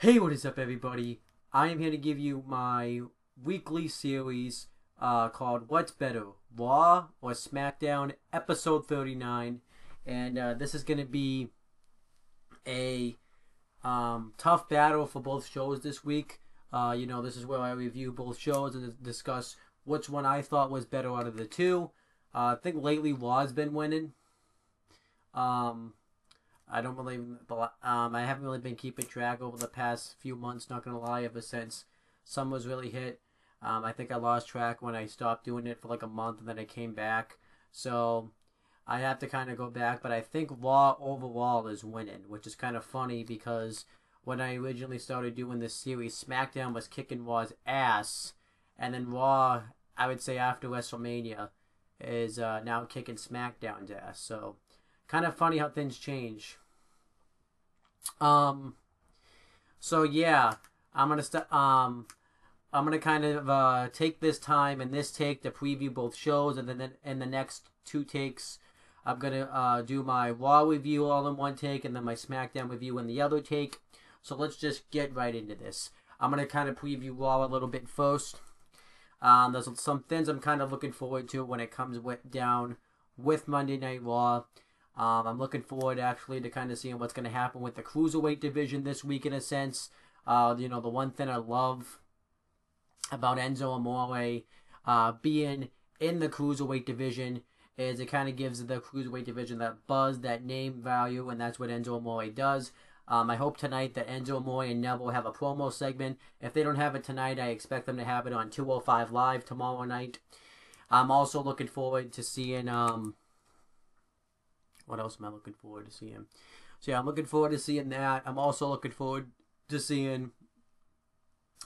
Hey, what is up, everybody? I am here to give you my weekly series called What's Better, Raw or Smackdown, episode 39. And this is going to be a tough battle for both shows this week. This is where I review both shows and discuss which one I thought was better out of the two. I think lately Raw's been winning. Um, I don't really, I haven't really been keeping track over the past few months. Not gonna lie, ever since summer's really hit, I think I lost track when I stopped doing it for like a month, and then I came back. So I have to kind of go back, but I think Raw overall is winning, which is kind of funny because when I originally started doing this series, SmackDown was kicking Raw's ass, and then Raw, I would say after WrestleMania, is now kicking SmackDown's ass. So kind of funny how things change. Um. So yeah, I'm gonna I'm gonna kind of take this time and this take to preview both shows, and then in the next two takes, I'm gonna do my Raw review all in one take, and then my SmackDown review in the other take. So let's just get right into this. I'm gonna kind of preview Raw a little bit first. There's some things I'm kind of looking forward to when it comes down with Monday Night Raw. I'm looking forward actually to kind of seeing what's going to happen with the cruiserweight division this week in a sense. The one thing I love about Enzo Amore being in the cruiserweight division is it kind of gives the cruiserweight division that buzz, that name value, and that's what Enzo Amore does. I hope tonight that Enzo Amore and Neville have a promo segment. If they don't have it tonight, I expect them to have it on 205 Live tomorrow night. I'm also looking forward to seeing what else am I looking forward to seeing? So yeah, I'm looking forward to seeing that. I'm also looking forward to seeing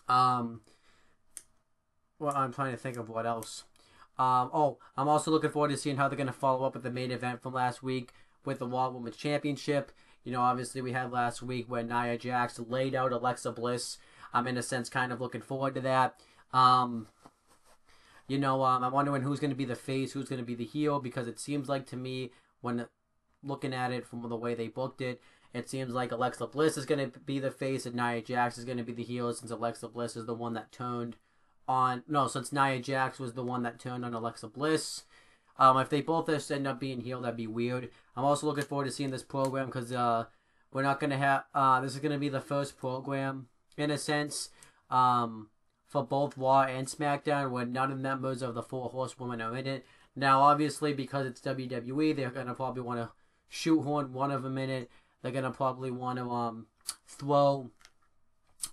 well, I'm trying to think of what else. I'm also looking forward to seeing how they're gonna follow up with the main event from last week with the Raw Women's Championship. Obviously we had last week where Nia Jax laid out Alexa Bliss. I'm in a sense kind of looking forward to that. I'm wondering who's going to be the face, who's going to be the heel, because it seems like to me when looking at it from the way they booked it, it seems like Alexa Bliss is going to be the face and Nia Jax is going to be the heel, since Alexa Bliss is the one that turned on. No, since Nia Jax was the one that turned on Alexa Bliss. If they both just end up being heel, that'd be weird. I'm also looking forward to seeing this program because we're not going to have. This is going to be the first program, in a sense, for both Raw and SmackDown where none of the members of the Four Horsewomen are in it. Now, obviously, because it's WWE, they're going to probably want to shoehorn one of them in it. They're going to probably want to throw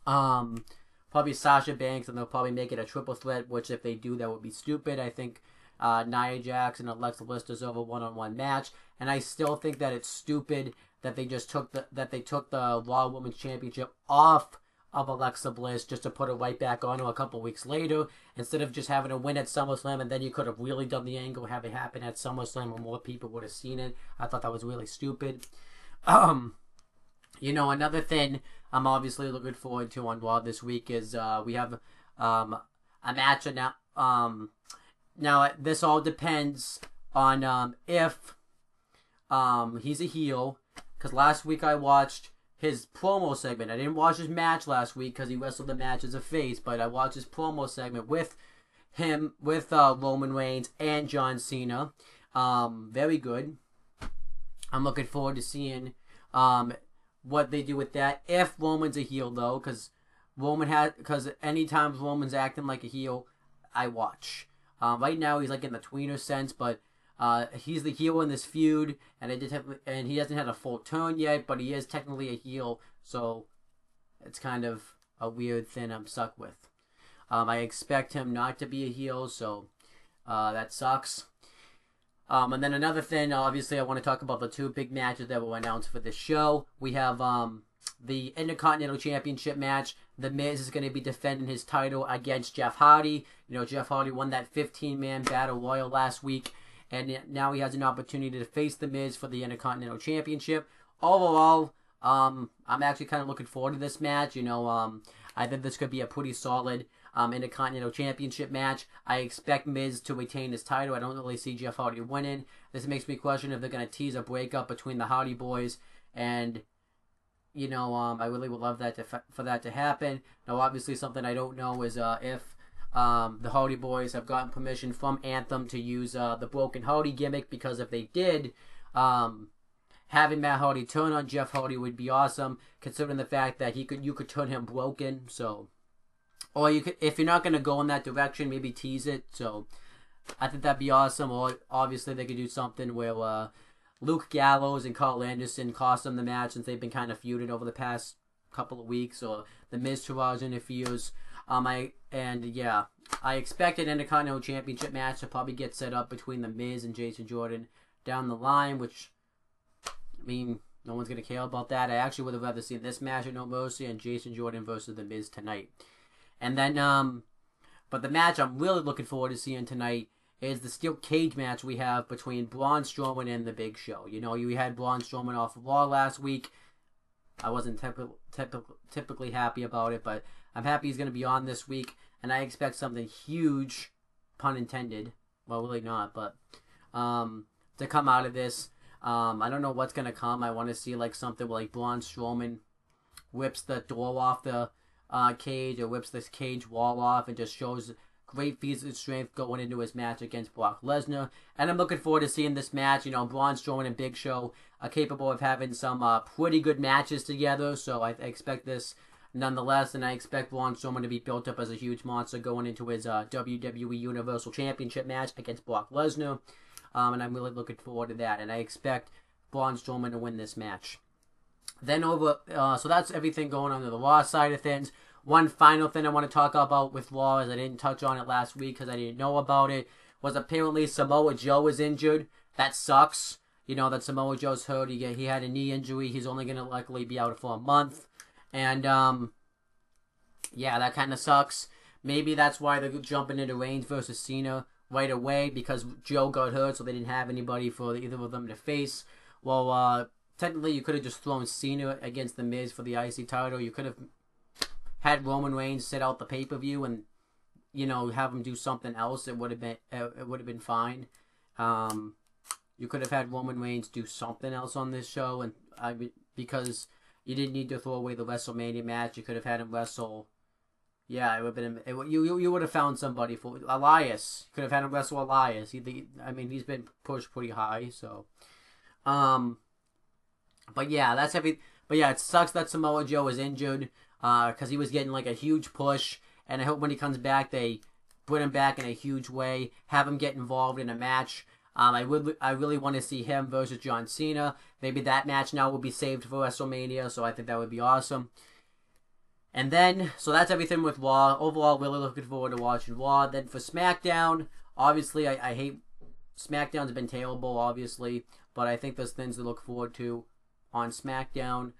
probably Sasha Banks, and they'll probably make it a triple threat, which if they do, that would be stupid. I think Nia Jax and Alexa Bliss deserve a one-on-one match, and I still think that it's stupid that they just took the Raw Women's Championship off of Alexa Bliss just to put it right back on her a couple weeks later, instead of just having a win at SummerSlam, and then you could have really done the angle, have it happen at SummerSlam where more people would have seen it. I thought that was really stupid. Another thing I'm obviously looking forward to on Raw this week is we have a match now. Now this all depends on if he's a heel, because last week I watched his promo segment. I didn't watch his match last week because he wrestled the match as a face, but I watched his promo segment with him, with Roman Reigns and John Cena. Very good. I'm looking forward to seeing what they do with that. If Roman's a heel, though, because anytime Roman's acting like a heel, I watch. Right now he's like in the tweener sense, but he's the heel in this feud, and he hasn't had a full turn yet, but he is technically a heel, so it's kind of a weird thing I'm stuck with. I expect him not to be a heel, so that sucks. And then another thing, obviously, I want to talk about the two big matches that were announced for this show. We have the Intercontinental Championship match. The Miz is going to be defending his title against Jeff Hardy. Jeff Hardy won that 15-man Battle Royal last week, and now he has an opportunity to face The Miz for the Intercontinental Championship. Overall, I'm actually kind of looking forward to this match. I think this could be a pretty solid Intercontinental Championship match. I expect Miz to retain his title. I don't really see Jeff Hardy winning. This makes me question if they're going to tease a breakup between the Hardy Boys and I really would love that for that to happen. Now, obviously, something I don't know is if the Hardy Boys have gotten permission from Anthem to use the Broken Hardy gimmick, because if they did, having Matt Hardy turn on Jeff Hardy would be awesome, considering the fact that you could turn him broken. So, or you could, if you're not gonna go in that direction, maybe tease it. So, I think that'd be awesome. Or obviously they could do something where Luke Gallows and Carl Anderson cost them the match, since they've been kind of feuded over the past couple of weeks, or the Miz Taraj interferes. I expect an Intercontinental Championship match to probably get set up between the Miz and Jason Jordan down the line, which, I mean, no one's gonna care about that. I actually would have rather seen this match at No Mercy and Jason Jordan versus the Miz tonight. And then but the match I'm really looking forward to seeing tonight is the steel cage match we have between Braun Strowman and The Big Show. You had Braun Strowman off of Raw last week. I wasn't typically happy about it, but I'm happy he's going to be on this week, and I expect something huge, pun intended, well, really not, but to come out of this. I don't know what's going to come. I want to see like something like Braun Strowman whips the door off the cage, or whips this cage wall off, and just shows great physical strength going into his match against Brock Lesnar. And I'm looking forward to seeing this match. Braun Strowman and Big Show are capable of having some pretty good matches together, so I expect this nonetheless, and I expect Braun Strowman to be built up as a huge monster going into his WWE Universal Championship match against Brock Lesnar. And I'm really looking forward to that, and I expect Braun Strowman to win this match. Then so that's everything going on the Raw side of things. One final thing I want to talk about with Raw, as I didn't touch on it last week because I didn't know about it, was apparently Samoa Joe is injured. That sucks. That Samoa Joe's hurt. He had a knee injury. He's only going to likely be out for a month. And, that kind of sucks. Maybe that's why they're jumping into Reigns versus Cena right away, because Joe got hurt, so they didn't have anybody for either of them to face. Well, technically, you could have just thrown Cena against The Miz for the IC title. You could have had Roman Reigns sit out the pay-per-view and, have him do something else. It would have been fine. You could have had Roman Reigns do something else on this show, and because you didn't need to throw away the WrestleMania match. You could have had him wrestle. Yeah, it would have been. You would have found somebody for Elias. You could have had him wrestle Elias. He's been pushed pretty high. So, but yeah, that's every. But yeah, it sucks that Samoa Joe is injured. Because he was getting like a huge push, and I hope when he comes back, they put him back in a huge way, have him get involved in a match. I really want to see him versus John Cena. Maybe that match now will be saved for WrestleMania, so I think that would be awesome. And then, so that's everything with Raw. Overall, really looking forward to watching Raw. Then for SmackDown, obviously, I hate SmackDown's been terrible, obviously, but I think there's things to look forward to on SmackDown.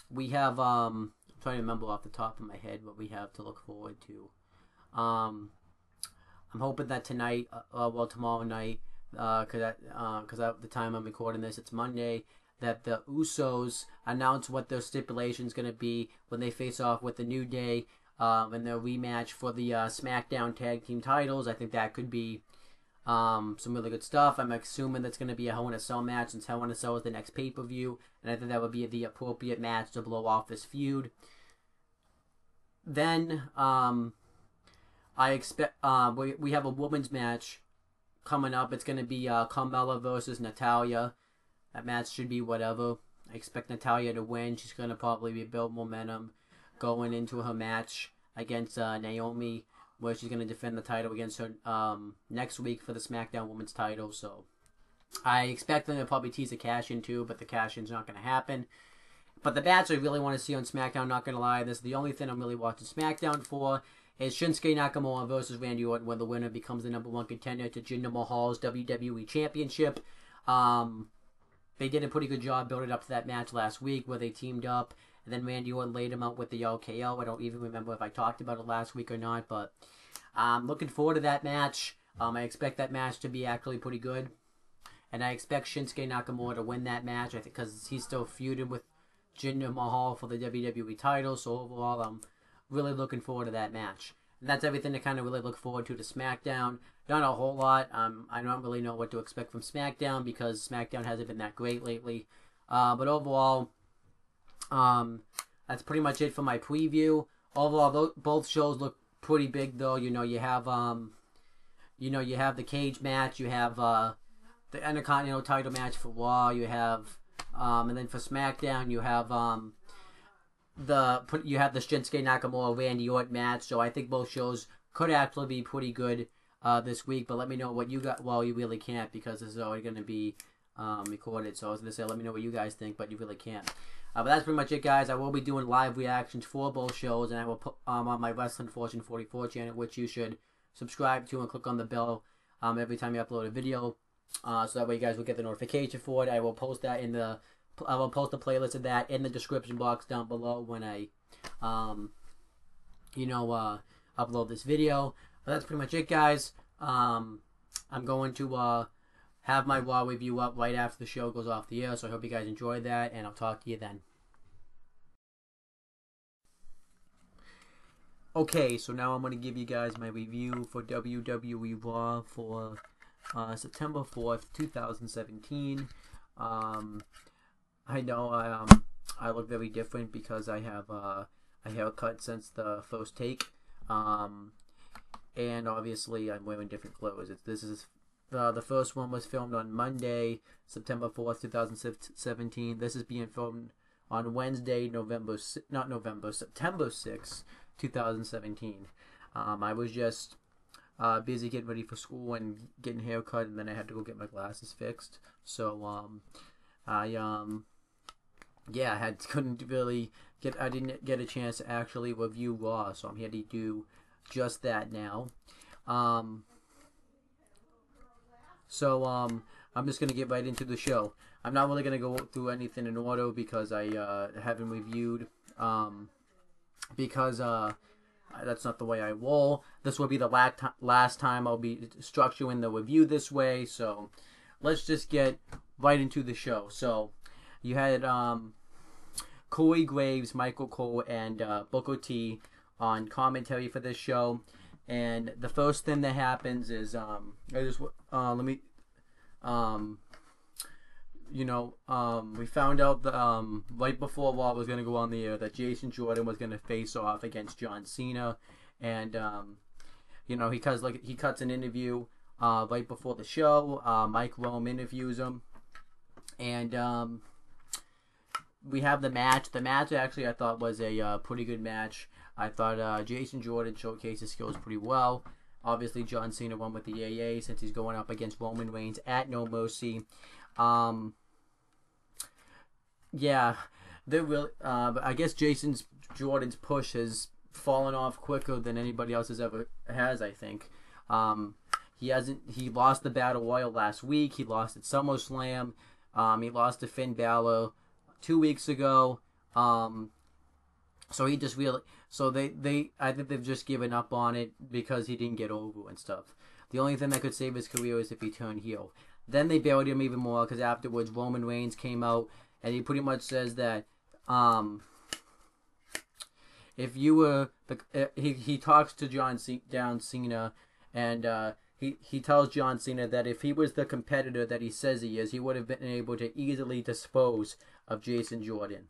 We have, I'm trying to remember off the top of my head what we have to look forward to. I'm hoping that tonight, tomorrow night, because at the time I'm recording this, it's Monday, that the Usos announce what their stipulation's going to be when they face off with the New Day in their rematch for the SmackDown Tag Team titles. I think that could be some really good stuff. I'm assuming that's going to be a Hell in a Cell match, since Hell in a Cell is the next pay-per-view, and I think that would be the appropriate match to blow off this feud. Then, I expect, we have a women's match coming up. It's going to be Carmella versus Natalya. That match should be whatever. I expect Natalya to win. She's going to probably build momentum going into her match against Naomi, where she's going to defend the title against her next week for the SmackDown Women's title. So I expect them to probably tease a cash-in too, but the cash-in's not going to happen. But the match I really want to see on SmackDown, not going to lie, this is the only thing I'm really watching SmackDown for, is Shinsuke Nakamura versus Randy Orton, where the winner becomes the number one contender to Jinder Mahal's WWE Championship. They did a pretty good job building up to that match last week, where they teamed up, and then Randy Orton laid him out with the RKO. I don't even remember if I talked about it last week or not, but I'm looking forward to that match. I expect that match to be actually pretty good, and I expect Shinsuke Nakamura to win that match, I think, because he's still feuded with Jinder Mahal for the WWE title. So overall, I'm really looking forward to that match. And that's everything to kind of really look forward to SmackDown. Not a whole lot. I don't really know what to expect from SmackDown, because SmackDown hasn't been that great lately. But overall, That's pretty much it for my preview. Overall, both shows look pretty big, though. You know, you have the cage match, you have the Intercontinental title match for Raw, you have and then for SmackDown you have the Shinsuke Nakamura Randy Orton match. So I think both shows could actually be pretty good this week. But let me know what you got. Well, you really can't because this is already going to be recorded. So I was going to say, let me know what you guys think, but you really can't. But that's pretty much it, guys. I will be doing live reactions for both shows, and I will put on my Wrestling Fortune 44 channel, which you should subscribe to and click on the bell every time you upload a video, so that way you guys will get the notification for it. I will post that I will post a playlist of that in the description box down below when I, upload this video. But that's pretty much it, guys. I'm going to have my Raw review up right after the show goes off the air, so I hope you guys enjoyed that, and I'll talk to you then. Okay, so now I'm going to give you guys my review for WWE Raw for September 4th, 2017. I know I look very different because I have a haircut since the first take, and obviously I'm wearing different clothes. The first one was filmed on Monday, September 4th, 2017. This is being filmed on Wednesday, September 6th, 2017. I was just busy getting ready for school and getting a haircut, and then I had to go get my glasses fixed. So I didn't get a chance to actually review Raw, so I'm here to do just that now. I'm just going to get right into the show. I'm not really going to go through anything in order because I haven't reviewed, because that's not the way I roll. This will be the last time I'll be structuring the review this way, so let's just get right into the show. So you had Corey Graves, Michael Cole, and Booker T on commentary for this show. And the first thing that happens is we found out that right before Raw was going to go on the air that Jason Jordan was going to face off against John Cena, and he cuts an interview right before the show. Mike Rome interviews him, and we have the match. The match actually I thought was a pretty good match. I thought Jason Jordan showcased his skills pretty well. Obviously, John Cena won with the AA since he's going up against Roman Reigns at No Mercy. I guess Jordan's push has fallen off quicker than anybody else has. I think. He lost the Battle Royal last week. He lost at SummerSlam. He lost to Finn Balor 2 weeks ago. So he just really, I think they've just given up on it because he didn't get over and stuff. The only thing that could save his career is if he turned heel. Then they buried him even more because afterwards Roman Reigns came out and he pretty much says that if you were he talks to John Cena, and he tells John Cena that if he was the competitor that he says he is, he would have been able to easily dispose of Jason Jordan.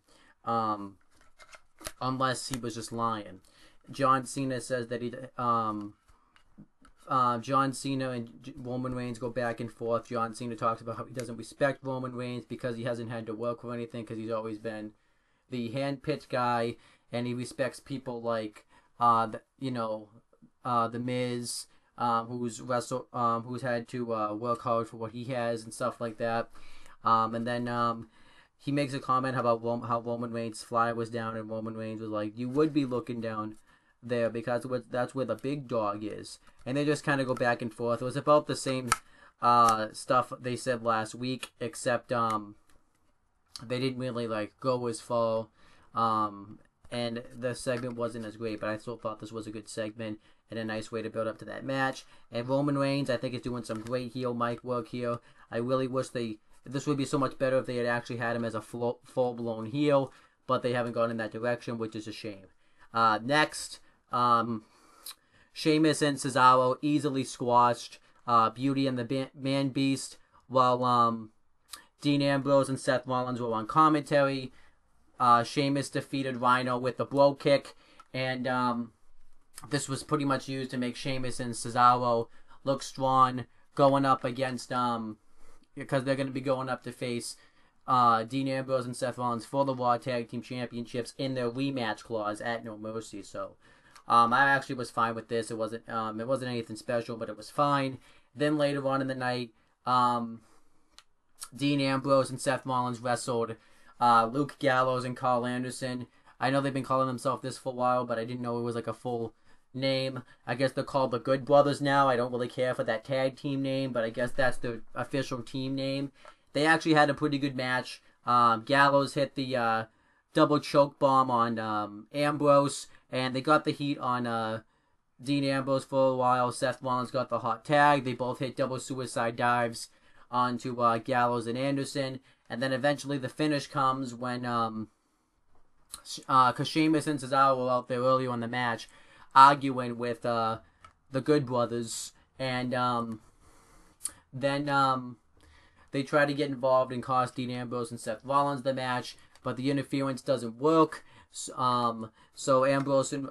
Unless he was just lying. John Cena says that John Cena and Roman Reigns go back and forth. John Cena talks about how he doesn't respect Roman Reigns because he hasn't had to work for anything because he's always been the hand-picked guy, and he respects people like The Miz, who's had to work hard for what he has and stuff like that. And then he makes a comment about how Roman Reigns' fly was down, and Roman Reigns was like, "You would be looking down there because that's where the big dog is." And they just kind of go back and forth. It was about the same stuff they said last week, except they didn't really go as far, and the segment wasn't as great. But I still thought this was a good segment and a nice way to build up to that match. And Roman Reigns, I think, is doing some great heel mic work here. I really wish this would be so much better if they had actually had him as a full-blown heel, but they haven't gone in that direction, which is a shame. Next, Sheamus and Cesaro easily squashed Beauty and the Man Beast, while Dean Ambrose and Seth Rollins were on commentary. Sheamus defeated Rhino with the blow kick, and this was pretty much used to make Sheamus and Cesaro look strong going up against because they're going to be going up to face Dean Ambrose and Seth Rollins for the Raw Tag Team Championships in their rematch clause at No Mercy. So I actually was fine with this. It wasn't anything special, but it was fine. Then later on in the night, Dean Ambrose and Seth Rollins wrestled Luke Gallows and Carl Anderson. I know they've been calling themselves this for a while, but I didn't know it was like a full name. I guess they're called the Good Brothers now. I don't really care for that tag team name, but I guess that's the official team name. They actually had a pretty good match. Gallows hit the double choke bomb on Ambrose, and they got the heat on Dean Ambrose for a while. Seth Rollins got the hot tag. They both hit double suicide dives onto Gallows and Anderson, and then eventually the finish comes when because Sheamus and Cesaro were out there earlier in the match arguing with the Good Brothers, and then they try to get involved and cost Dean Ambrose and Seth Rollins the match, but the interference doesn't work. So Ambrose and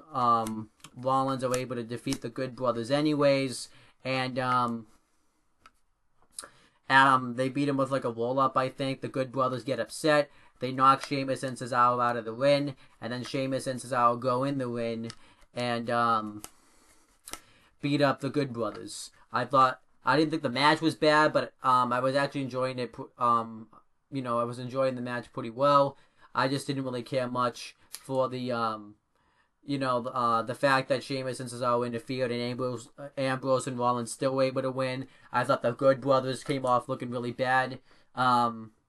Rollins are able to defeat the Good Brothers anyways, and they beat him with like a roll-up, I think. The Good Brothers get upset. They knock Sheamus and Cesaro out of the ring, and then Sheamus and Cesaro go in the ring and beat up the Good Brothers. I didn't think the match was bad, but I was actually enjoying it. I was enjoying the match pretty well. I just didn't really care much for the fact that Sheamus and Cesaro interfered and Ambrose and Rollins still were able to win. I thought the Good Brothers came off looking really bad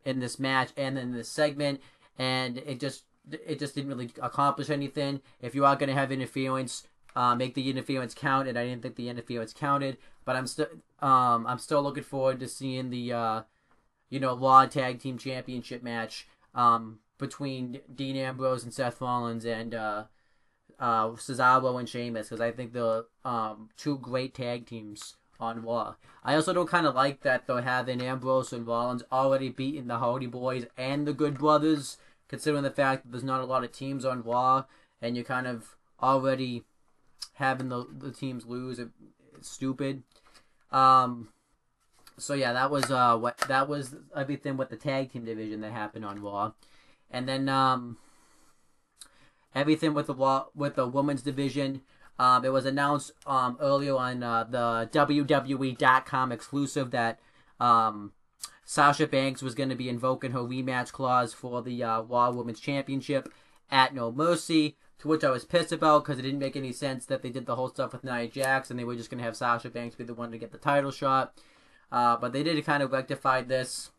in this match and in this segment, and it just didn't really accomplish anything. If you are going to have interference, make the interference count, and I didn't think the interference counted. But I'm still looking forward to seeing the Raw Tag Team Championship match between Dean Ambrose and Seth Rollins and Cesaro and Sheamus, because I think they're two great tag teams on Raw. I also don't kind of like that they're having Ambrose and Rollins already beating the Hardy Boys and the Good Brothers, considering the fact that there's not a lot of teams on Raw, and you're kind of already having the teams lose. It's stupid. So yeah, that was everything with the tag team division that happened on Raw, and then everything with the women's division. It was announced earlier on the WWE.com exclusive that Sasha Banks was going to be invoking her rematch clause for the Raw Women's Championship at No Mercy, to which I was pissed about because it didn't make any sense that they did the whole stuff with Nia Jax and they were just going to have Sasha Banks be the one to get the title shot. But they did kind of rectify this.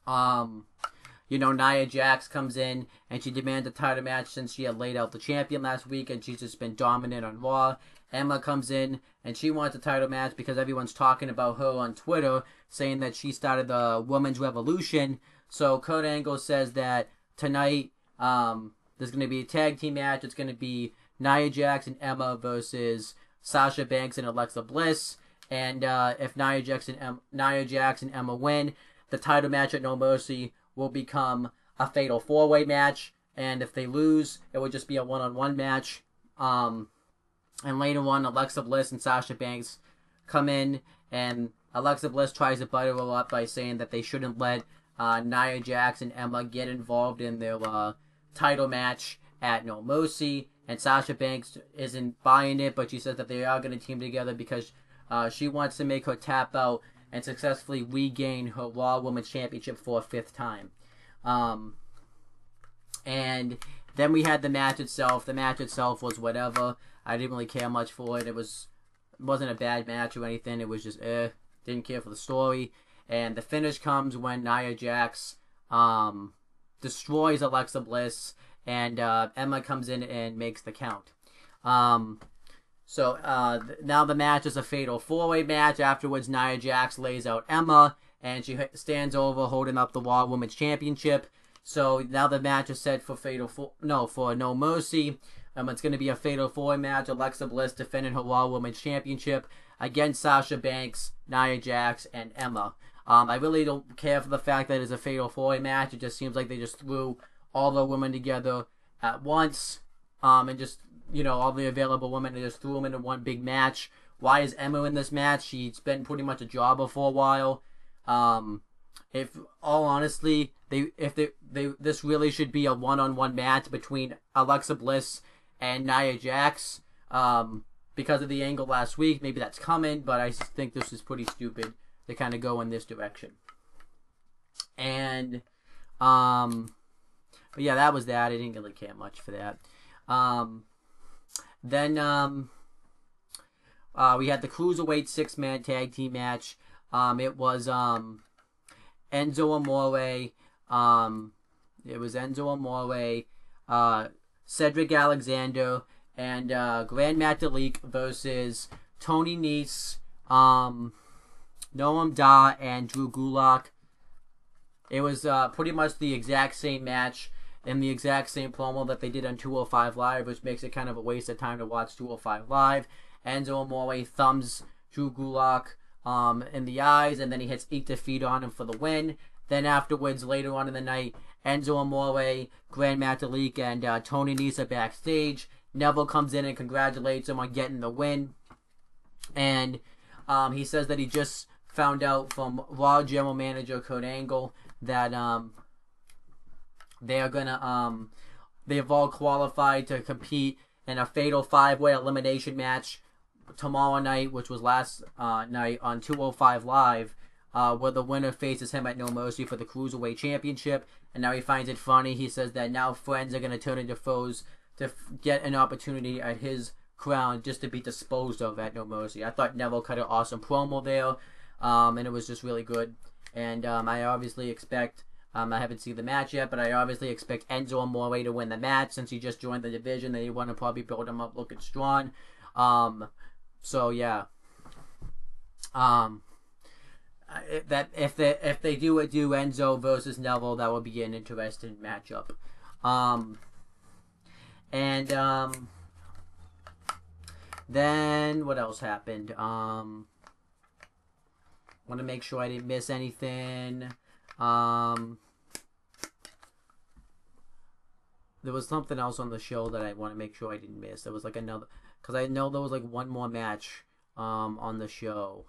Nia Jax comes in and she demands a title match since she had laid out the champion last week and she's just been dominant on Raw. Emma comes in and she wants a title match because everyone's talking about her on Twitter, saying that she started the women's revolution. So Kurt Angle says that tonight there's going to be a tag team match. It's going to be Nia Jax and Emma versus Sasha Banks and Alexa Bliss. And if Nia Jax and Emma win, the title match at No Mercy will become a fatal four-way match, and if they lose, it will just be a one-on-one match. And later on, Alexa Bliss and Sasha Banks come in, and Alexa Bliss tries to butter her up by saying that they shouldn't let Nia Jax and Emma get involved in their title match at No Mercy, and Sasha Banks isn't buying it, but she says that they are going to team together because she wants to make her tap out and successfully regain her Raw Women's Championship for a fifth time. And then we had the match itself. The match itself was whatever. I didn't really care much for it. It wasn't a bad match or anything. It was just didn't care for the story. And the finish comes when Nia Jax destroys Alexa Bliss, and Emma comes in and makes the count. So now the match is a fatal four-way match. Afterwards, Nia Jax lays out Emma, and she stands over holding up the Raw Women's Championship. So now the match is set for for No Mercy. It's going to be a fatal four-way match. Alexa Bliss defending her Raw Women's Championship against Sasha Banks, Nia Jax, and Emma. I really don't care for the fact that it's a fatal four-way match. It just seems like they just threw all the women together at once, and just, all the available women, and just threw them into one big match. Why is Emma in this match? She's been pretty much a jobber for a while. If all honestly, this really should be a one-on-one match between Alexa Bliss and Nia Jax. Because of the angle last week, maybe that's coming, but I think this is pretty stupid to kind of go in this direction. And, but yeah, that was that. I didn't really care much for that. Then we had the Cruiserweight 6-man tag team match. It was Enzo Amore. Cedric Alexander, and Grand Metalik versus Tony Nese, Noam Dar, and Drew Gulak. It was pretty much the exact same match and the exact same promo that they did on 205 Live, which makes it kind of a waste of time to watch 205 Live. Enzo Amore thumbs Drew Gulak in the eyes, and then he hits Eat Defeat on him for the win. Then afterwards, later on in the night, Enzo Amore, Grand Metalik, and Tony Nese are backstage. Neville comes in and congratulates him on getting the win. And he says that he just found out from Raw General Manager Kurt Angle that they've all qualified to compete in a fatal 5-way elimination match tomorrow night, which was last night on 205 Live, where the winner faces him at No Mercy for the Cruiserweight Championship. And now he finds it funny. He says that now friends are going to turn into foes to get an opportunity at his crown just to be disposed of at No Mercy. I thought Neville cut an awesome promo there, and it was just really good. And I obviously expect, I haven't seen the match yet, but I obviously expect Enzo Amore to win the match since he just joined the division. They want to probably build him up looking strong. So yeah. That if they do Enzo versus Neville, that would be an interesting matchup. Then what else happened? Want to make sure I didn't miss anything. There was something else on the show that I want to make sure I didn't miss. There was like another, because I know there was like one more match on the show.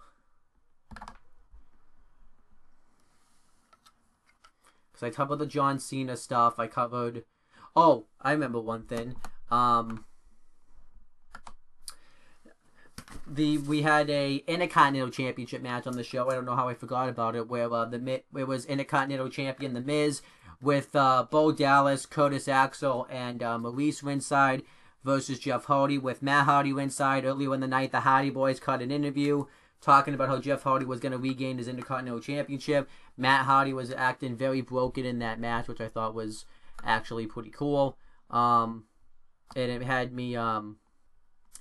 Because I covered the John Cena stuff. I covered... Oh, I remember one thing. We had a Intercontinental Championship match on the show. I don't know how I forgot about it. Where it was Intercontinental Champion The Miz with Bo Dallas, Curtis Axel, and Maurice ringside versus Jeff Hardy with Matt Hardy ringside. Earlier in the night, the Hardy Boys cut an interview talking about how Jeff Hardy was going to regain his Intercontinental Championship. Matt Hardy was acting very broken in that match, which I thought was actually pretty cool. And it had me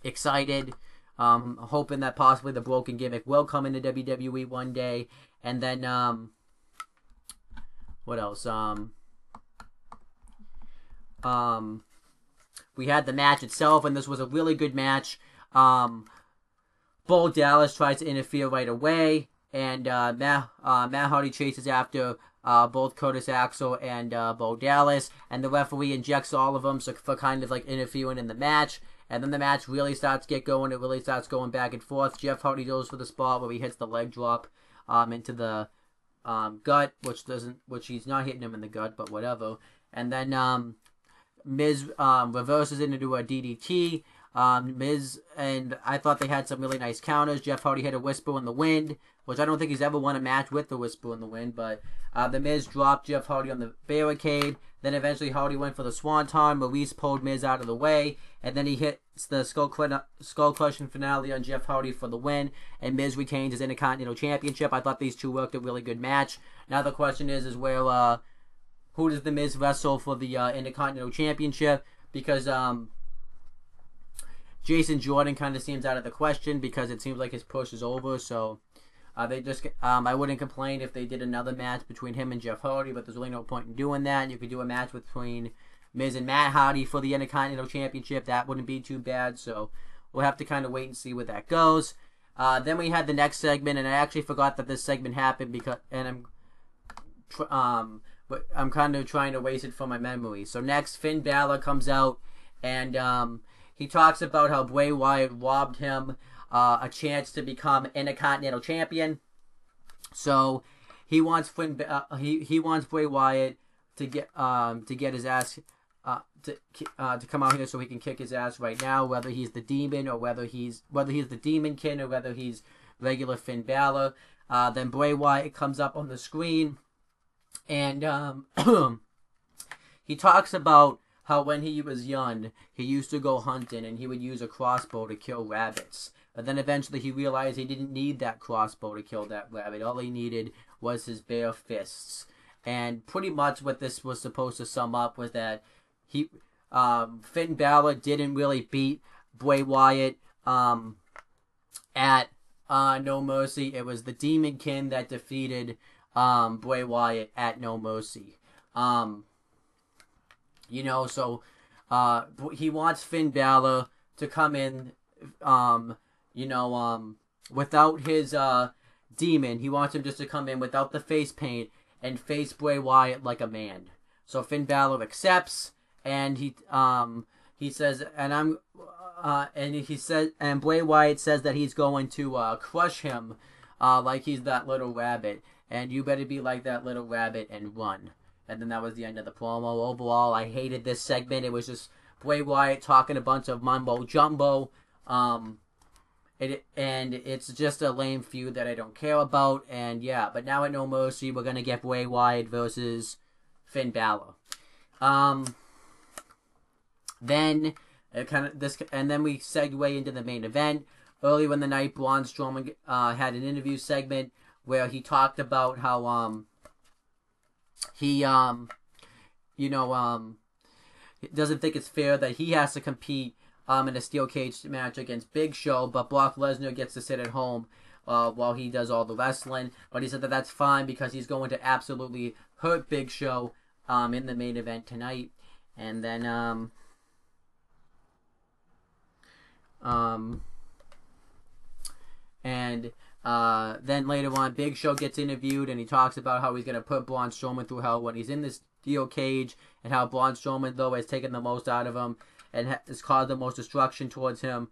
excited, hoping that possibly the broken gimmick will come into WWE one day. And then, what else? We had the match itself, and this was a really good match. Bo Dallas tries to interfere right away, and Matt Hardy chases after both Curtis Axel and Bo Dallas, and the referee injects all of them for kind of like interfering in the match. And then the match really starts to get going. It really starts going back and forth. Jeff Hardy goes for the spot where he hits the leg drop into the gut, which he's not hitting him in the gut, but whatever. And then Miz reverses it into a DDT. Miz, and I thought they had some really nice counters. Jeff Hardy hit a Whisper in the Wind, which I don't think he's ever won a match with the Whisper in the Wind, but the Miz dropped Jeff Hardy on the barricade. Then eventually Hardy went for the Swanton. Maurice pulled Miz out of the way, and then he hits the skull crushing finale on Jeff Hardy for the win, and Miz retains his Intercontinental Championship. I thought these two worked a really good match. Now the question is where who does the Miz wrestle for the Intercontinental Championship? Because Jason Jordan kind of seems out of the question because it seems like his push is over. So they just I wouldn't complain if they did another match between him and Jeff Hardy, but there's really no point in doing that. You could do a match between Miz and Matt Hardy for the Intercontinental Championship. That wouldn't be too bad. So we'll have to kind of wait and see where that goes. Then we had the next segment, and I actually forgot that this segment happened because but I'm kind of trying to waste it from my memory. So next, Finn Balor comes out, and he talks about how Bray Wyatt robbed him a chance to become Intercontinental Champion. So he wants he wants Bray Wyatt to get his ass to come out here so he can kick his ass right now, whether he's the Demon or whether he's the Demon King or whether he's regular Finn Balor. Then Bray Wyatt comes up on the screen, and he talks about how when he was young, he used to go hunting and he would use a crossbow to kill rabbits. But then eventually he realized he didn't need that crossbow to kill that rabbit. All he needed was his bare fists. And pretty much what this was supposed to sum up was that Finn Balor didn't really beat Bray Wyatt at No Mercy. It was the Demon King that defeated Bray Wyatt at No Mercy. So he wants Finn Balor to come in, without his demon. He wants him just to come in without the face paint and face Bray Wyatt like a man. So Finn Balor accepts, and he says, and Bray Wyatt says that he's going to crush him like he's that little rabbit, and you better be like that little rabbit and run. And then that was the end of the promo. Overall, I hated this segment. It was just Bray Wyatt talking a bunch of mumbo jumbo. And it's just a lame feud that I don't care about. And yeah, but now at No Mercy, we're gonna get Bray Wyatt versus Finn Balor. Then we segue into the main event. Earlier in the night, Braun Strowman had an interview segment where he talked about how he doesn't think it's fair that he has to compete in a steel cage match against Big Show, but Brock Lesnar gets to sit at home while he does all the wrestling. But he said that that's fine because he's going to absolutely hurt Big Show in the main event tonight. And then then later on, Big Show gets interviewed, and he talks about how he's going to put Braun Strowman through hell when he's in this steel cage, and how Braun Strowman, though, has taken the most out of him and has caused the most destruction towards him,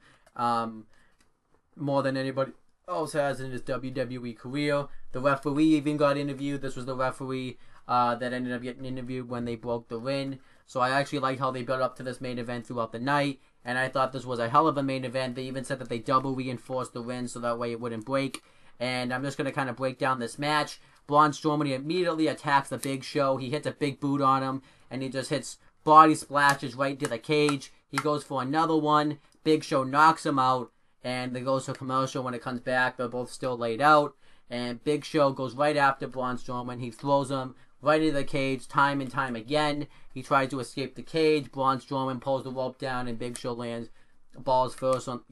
more than anybody else has in his WWE career. The referee even got interviewed. This was the referee that ended up getting interviewed when they broke the ring. So I actually liked how they built up to this main event throughout the night, and I thought this was a hell of a main event. They even said that they double reinforced the ring so that way it wouldn't break. And I'm just going to kind of break down this match. Braun Strowman immediately attacks the Big Show. He hits a big boot on him, and he just hits body splashes right into the cage. He goes for another one. Big Show knocks him out, and they goes to commercial. When it comes back, they're both still laid out. And Big Show goes right after Braun Strowman. He throws him right into the cage time and time again. He tries to escape the cage. Braun Strowman pulls the rope down, and Big Show lands balls first on,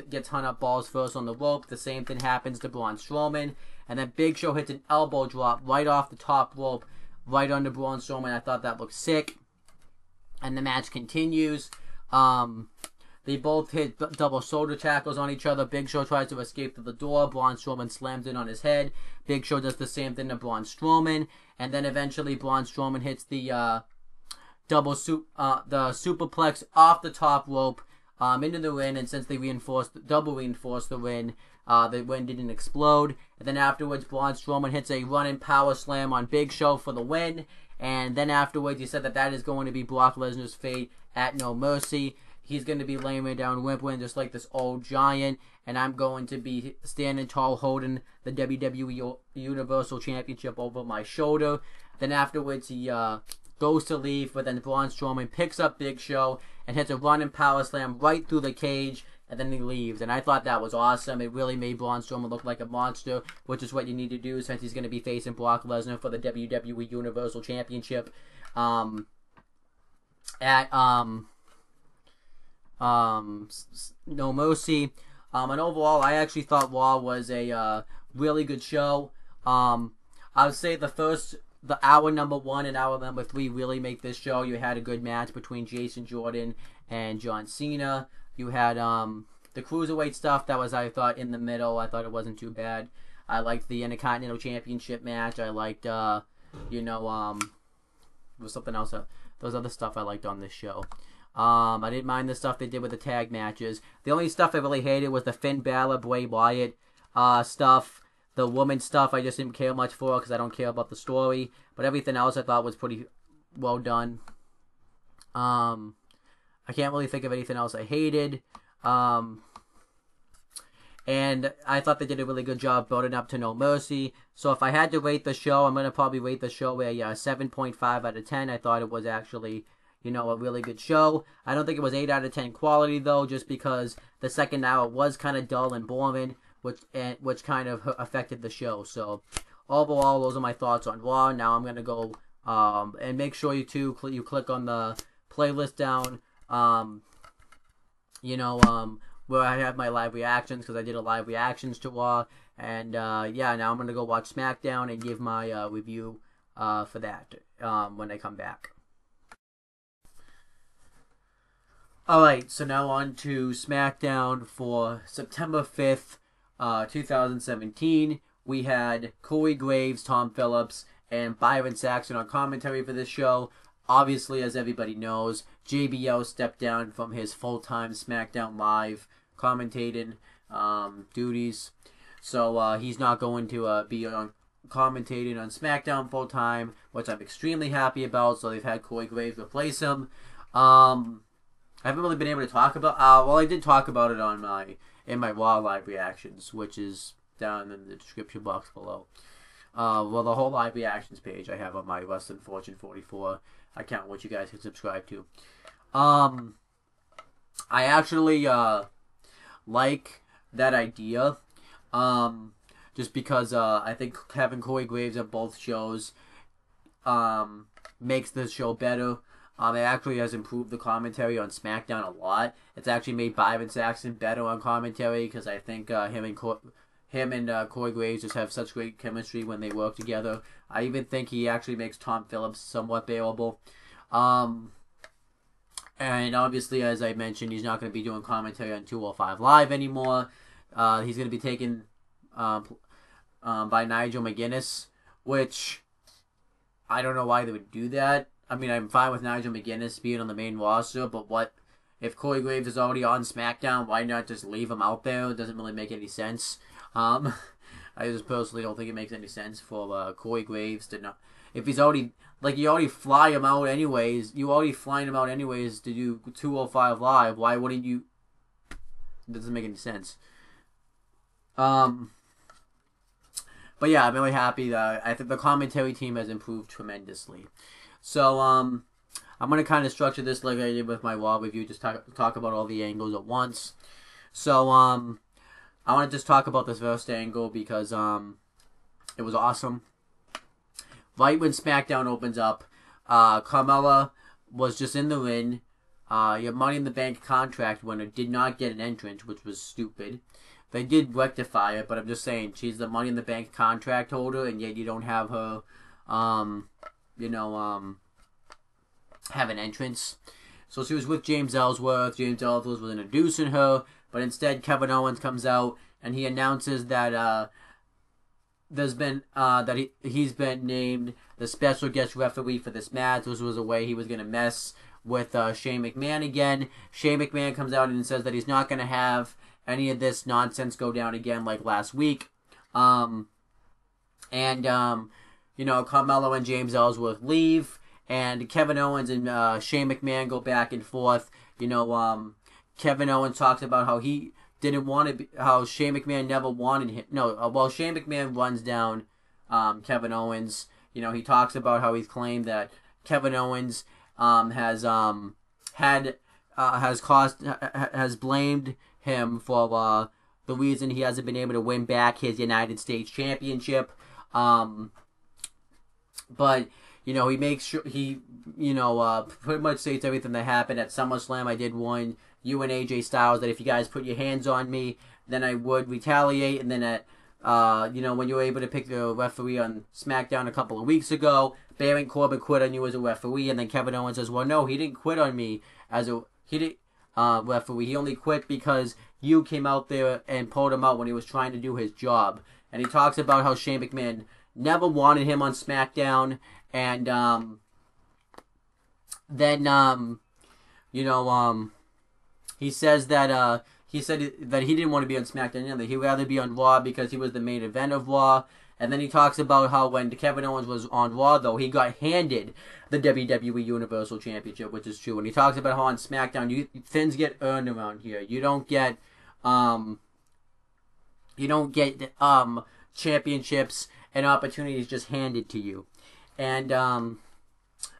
gets hung up balls first on the rope. The same thing happens to Braun Strowman, and then Big Show hits an elbow drop right off the top rope, right under Braun Strowman. I thought that looked sick, and the match continues. They both hit double shoulder tackles on each other. Big Show tries to escape to the door. Braun Strowman slams it on his head. Big Show does the same thing to Braun Strowman, and then eventually Braun Strowman hits the superplex off the top rope into the ring, and since they double reinforced the ring didn't explode. And then afterwards, Braun Strowman hits a running power slam on Big Show for the win. And then afterwards, he said that is going to be Brock Lesnar's fate at No Mercy. He's going to be laying down whimpering just like this old giant, and I'm going to be standing tall holding the WWE Universal Championship over my shoulder. Then afterwards, he goes to leave, but then Braun Strowman picks up Big Show and hits a running power slam right through the cage, and then he leaves. And I thought that was awesome. It really made Braun Strowman look like a monster, which is what you need to do since he's going to be facing Brock Lesnar for the WWE Universal Championship at No Mercy. And overall, I actually thought Raw was a really good show. I would say the hour number 1 and hour number 3 really make this show. You had a good match between Jason Jordan and John Cena. You had the Cruiserweight stuff that was, I thought, in the middle. I thought it wasn't too bad. I liked the Intercontinental Championship match. I liked, was something else. There was other stuff I liked on this show. I didn't mind the stuff they did with the tag matches. The only stuff I really hated was the Finn Balor, Bray Wyatt stuff. The woman stuff I just didn't care much for because I don't care about the story. But everything else I thought was pretty well done. I can't really think of anything else I hated. And I thought they did a really good job building up to No Mercy. So if I had to rate the show, I'm going to probably rate the show a 7.5 out of 10. I thought it was actually, a really good show. I don't think it was 8 out of 10 quality, though, just because the second hour was kind of dull and boring, which kind of affected the show. So overall, those are my thoughts on Raw. Now I'm going to go and make sure you click on the playlist down, where I have my live reactions, because I did a live reactions to Raw. And, now I'm going to go watch Smackdown and give my review for that when I come back. Alright, so now on to Smackdown for September 5th, 2017. We had Corey Graves, Tom Phillips, and Byron Saxton on commentary for this show. Obviously, as everybody knows, JBL stepped down from his full-time SmackDown Live commentating duties. So he's not going to be on commentating on SmackDown full-time, which I'm extremely happy about. So they've had Corey Graves replace him. I haven't really been able to talk about... I did talk about it in my Raw live reactions, which is down in the description box below. The whole live reactions page I have on my Wrestling Fortune 44 account, which you guys can subscribe to. I actually like that idea, just because I think having Corey Graves on both shows makes the show better. It actually has improved the commentary on SmackDown a lot. It's actually made Byron Saxton better on commentary, because I think him and Corey Graves just have such great chemistry when they work together. I even think he actually makes Tom Phillips somewhat bearable. And obviously, as I mentioned, he's not going to be doing commentary on 205 Live anymore. He's going to be taken by Nigel McGuinness, which I don't know why they would do that. I mean, I'm fine with Nigel McGuinness being on the main roster, but what if Corey Graves is already on SmackDown? Why not just leave him out there? It doesn't really make any sense. I just personally don't think it makes any sense for Corey Graves to not. If he's already, you already fly him out anyways. You already flying him out anyways to do 205 Live. Why wouldn't you? It doesn't make any sense. But yeah, I'm really happy that I think the commentary team has improved tremendously. So, I'm going to kind of structure this like I did with my Raw review, just talk about all the angles at once. So, I want to just talk about this first angle because, it was awesome. Right when SmackDown opens up, Carmella was just in the ring. Your Money in the Bank contract winner did not get an entrance, which was stupid. They did rectify it, but I'm just saying, she's the Money in the Bank contract holder, and yet you don't have her, have an entrance. So she was with James Ellsworth. James Ellsworth was introducing her, but instead Kevin Owens comes out and he announces that he's been named the special guest referee for this match. This was a way he was going to mess with Shane McMahon again. Shane McMahon comes out and says that he's not going to have any of this nonsense go down again like last week. Carmelo and James Ellsworth leave, and Kevin Owens and Shane McMahon go back and forth. Kevin Owens talks about how he didn't want to be, how Shane McMahon never wanted him. Shane McMahon runs down Kevin Owens. He talks about how he's claimed that Kevin Owens has blamed him for the reason he hasn't been able to win back his United States Championship. But he makes sure he pretty much states everything that happened at SummerSlam. I did warn you and AJ Styles that if you guys put your hands on me, then I would retaliate. And then at when you were able to pick the referee on SmackDown a couple of weeks ago, Baron Corbin quit on you as a referee, and then Kevin Owens says, well, no, he didn't quit on me as a referee. He only quit because you came out there and pulled him out when he was trying to do his job. And he talks about how Shane McMahon never wanted him on SmackDown, and then you know he says that he said that he didn't want to be on SmackDown either. He'd rather be on Raw because he was the main event of Raw. And then he talks about how when Kevin Owens was on Raw, though, he got handed the WWE Universal Championship, which is true. And he talks about how on SmackDown, things get earned around here. You don't get championships and opportunities just handed to you. And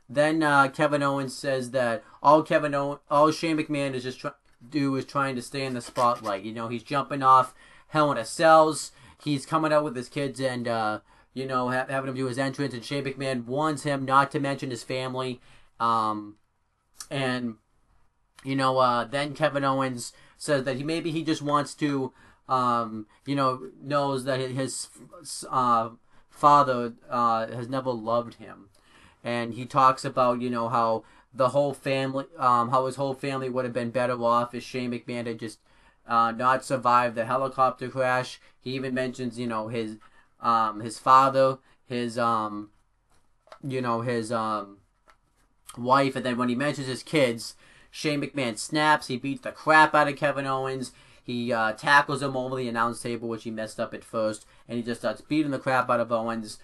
then Kevin Owens says that all Shane McMahon is just trying to stay in the spotlight. You know, he's jumping off Hell in a Cells. He's coming out with his kids and, having him do his entrance. And Shane McMahon warns him not to mention his family. Then Kevin Owens says that he just wants to, knows that his father has never loved him. And he talks about, how the whole family, how his whole family would have been better off if Shane McMahon had just not survived the helicopter crash. He even mentions, his father, his wife, and then when he mentions his kids, Shane McMahon snaps. He beats the crap out of Kevin Owens. He tackles him over the announce table, which he messed up at first, and he just starts beating the crap out of Owens.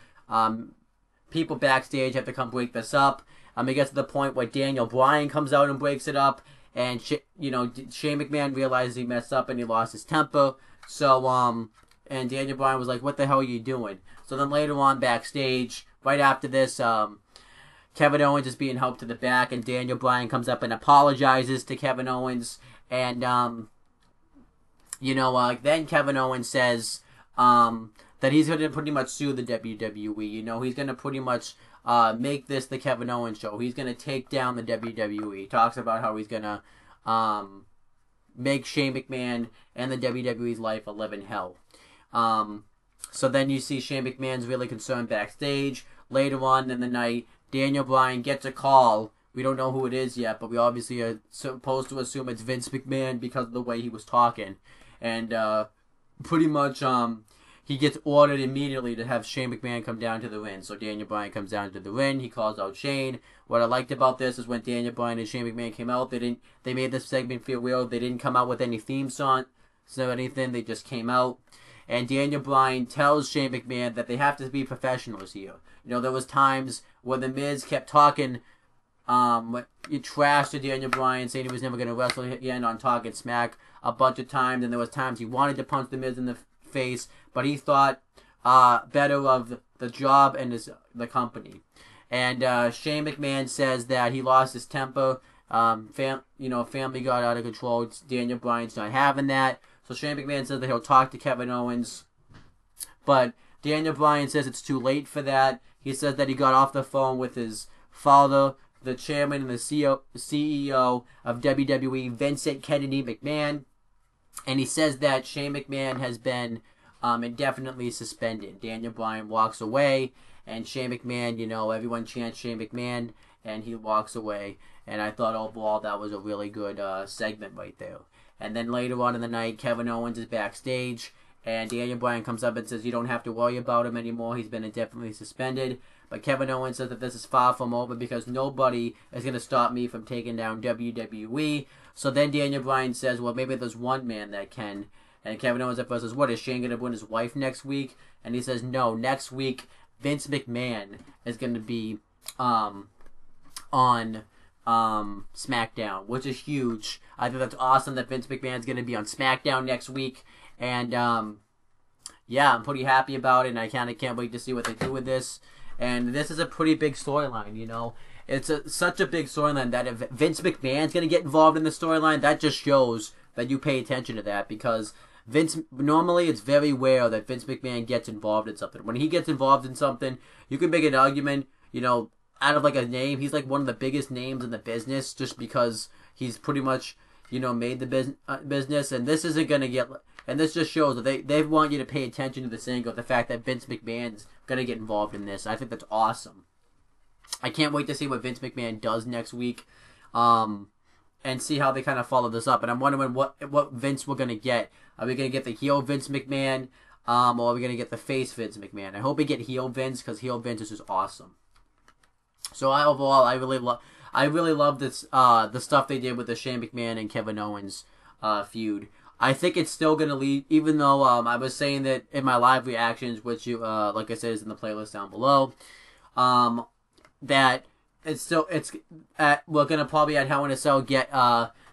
People backstage have to come break this up. It gets to the point where Daniel Bryan comes out and breaks it up. And, Shane McMahon realizes he messed up and he lost his temper. So, and Daniel Bryan was like, what the hell are you doing? So then later on backstage, right after this, Kevin Owens is being helped to the back. And Daniel Bryan comes up and apologizes to Kevin Owens. And, then Kevin Owens says that he's going to pretty much sue the WWE. He's going to pretty much make this the Kevin Owens show. He's going to take down the WWE. He talks about how he's going to make Shane McMahon and the WWE's life a living hell. So then you see Shane McMahon's really concerned backstage. Later on in the night, Daniel Bryan gets a call. We don't know who it is yet, but we obviously are supposed to assume it's Vince McMahon because of the way he was talking. And pretty much he gets ordered immediately to have Shane McMahon come down to the ring. So Daniel Bryan comes down to the ring. He calls out Shane. What I liked about this is when Daniel Bryan and Shane McMahon came out, they made this segment feel real. They didn't come out with any theme song, so anything. They just came out. And Daniel Bryan tells Shane McMahon that they have to be professionals here. There was times where The Miz kept talking trash to Daniel Bryan, saying he was never going to wrestle again on Talking Smack a bunch of times. And there was times he wanted to punch The Miz in the face, but he thought better of the job and the company. And Shane McMahon says that he lost his temper. Family got out of control. Daniel Bryan's not having that. So Shane McMahon says that he'll talk to Kevin Owens. But Daniel Bryan says it's too late for that. He says that he got off the phone with his father, the chairman and the CEO of WWE, Vincent Kennedy McMahon. And he says that Shane McMahon has been indefinitely suspended. Daniel Bryan walks away, and Shane McMahon, everyone chants Shane McMahon, and he walks away. And I thought overall that was a really good segment right there. And then later on in the night, Kevin Owens is backstage, and Daniel Bryan comes up and says you don't have to worry about him anymore. He's been indefinitely suspended. But Kevin Owens says that this is far from over because nobody is going to stop me from taking down WWE. So then Daniel Bryan says, well, maybe there's one man that can. And Kevin Owens at first says, what, is Shane going to win his wife next week? And he says, no, next week Vince McMahon is going to be on SmackDown, which is huge. I think that's awesome that Vince McMahon's going to be on SmackDown next week. And I'm pretty happy about it, and I kind of can't wait to see what they do with this. And this is a pretty big storyline, It's such a big storyline that if Vince McMahon's going to get involved in the storyline, that just shows that you pay attention to that, because normally it's very rare that Vince McMahon gets involved in something. When he gets involved in something, you can make an argument, out of like a name. He's like one of the biggest names in the business just because he's pretty much, made the business. And this isn't going to get, and this just shows that they want you to pay attention to this angle, the fact that Vince McMahon's going to get involved in this. I think that's awesome. I can't wait to see what Vince McMahon does next week, and see how they kind of follow this up. And I'm wondering what Vince we're going to get. Are we going to get the heel Vince McMahon, or are we going to get the face Vince McMahon? I hope we get heel Vince, because heel Vince is just awesome. So overall, I I really love this the stuff they did with the Shane McMahon and Kevin Owens feud. I think it's still gonna lead, even though I was saying that in my live reactions, which you like I said is in the playlist down below, that we're gonna probably at Hell in a Cell get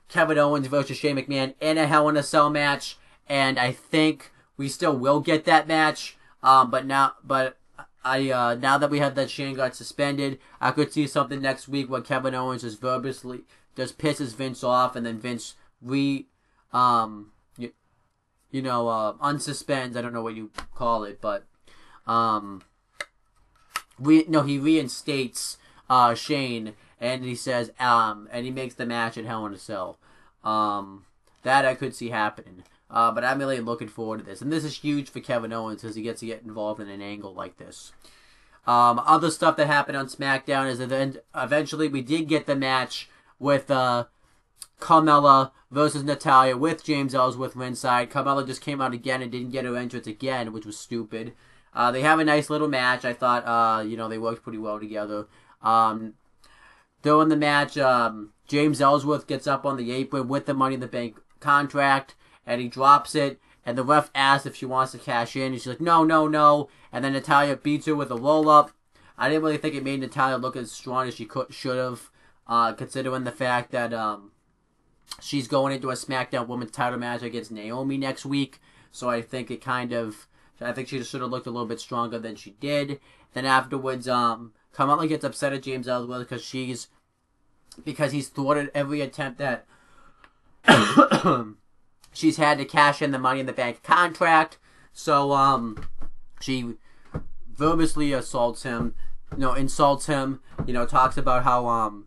Kevin Owens versus Shane McMahon in a Hell in a Cell match, and I think we still will get that match. But now that we have that Shane got suspended, I could see something next week where Kevin Owens just verbally just pisses Vince off, and then Vince unsuspends. I don't know what you call it, but he reinstates Shane, and he says and he makes the match at Hell in a Cell. That I could see happening. But I'm really looking forward to this. And this is huge for Kevin Owens as he gets to get involved in an angle like this. Other stuff that happened on SmackDown is that then eventually we did get the match with Carmella versus Natalya with James Ellsworth ringside. Carmella just came out again and didn't get her entrance again, which was stupid. They have a nice little match. I thought, they worked pretty well together. During the match, James Ellsworth gets up on the apron with the Money in the Bank contract, and he drops it, and the ref asks if she wants to cash in, and she's like, no, no, no, and then Natalya beats her with a roll-up. I didn't really think it made Natalya look as strong as she should have, considering the fact that she's going into a SmackDown Women's title match against Naomi next week, so I think she should have looked a little bit stronger than she did. Then afterwards, Carmella gets upset at James Ellsworth because he's thwarted every attempt that she's had to cash in the Money in the Bank contract. So she verbally insults him, talks about how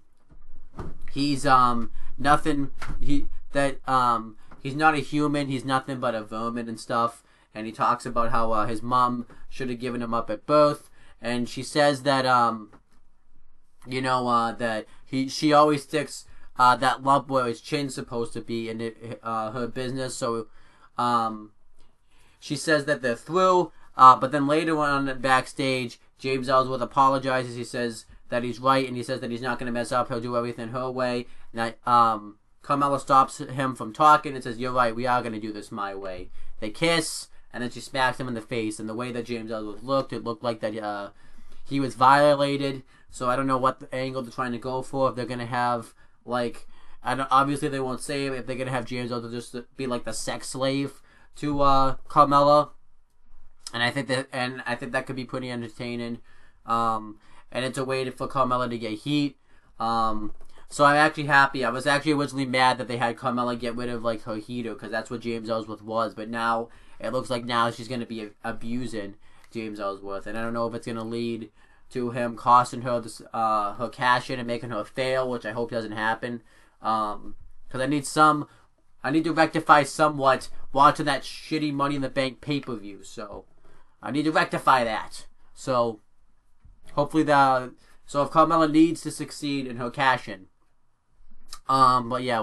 he's nothing, he's not a human, he's nothing but a vermin and stuff. And he talks about how his mom should have given him up at birth. And she says that she always sticks that lump where his chin's supposed to be in her business. So she says that they're through. But then later on backstage, James Ellsworth apologizes. He says that he's right, and he says that he's not going to mess up. He'll do everything her way. And Carmella stops him from talking and says, "You're right. We are going to do this my way." They kiss, and then she smacks him in the face. And the way that James Ellsworth looked, it looked like that he was violated. So I don't know what the angle they're trying to go for. If they're going to have obviously they won't say if they're going to have James Ellsworth just be like the sex slave to Carmella. And I think that could be pretty entertaining. And it's a way for Carmella to get heat. So I'm actually happy. I was actually originally mad that they had Carmella get rid of her heater, because that's what James Ellsworth was. But now it looks like she's going to be abusing James Ellsworth, and I don't know if it's going to lead to him costing her her cash in and making her fail, which I hope doesn't happen. Because I need to rectify somewhat watching that shitty Money in the Bank pay-per-view. So I need to rectify that. So hopefully if Carmella needs to succeed in her cash in. But yeah,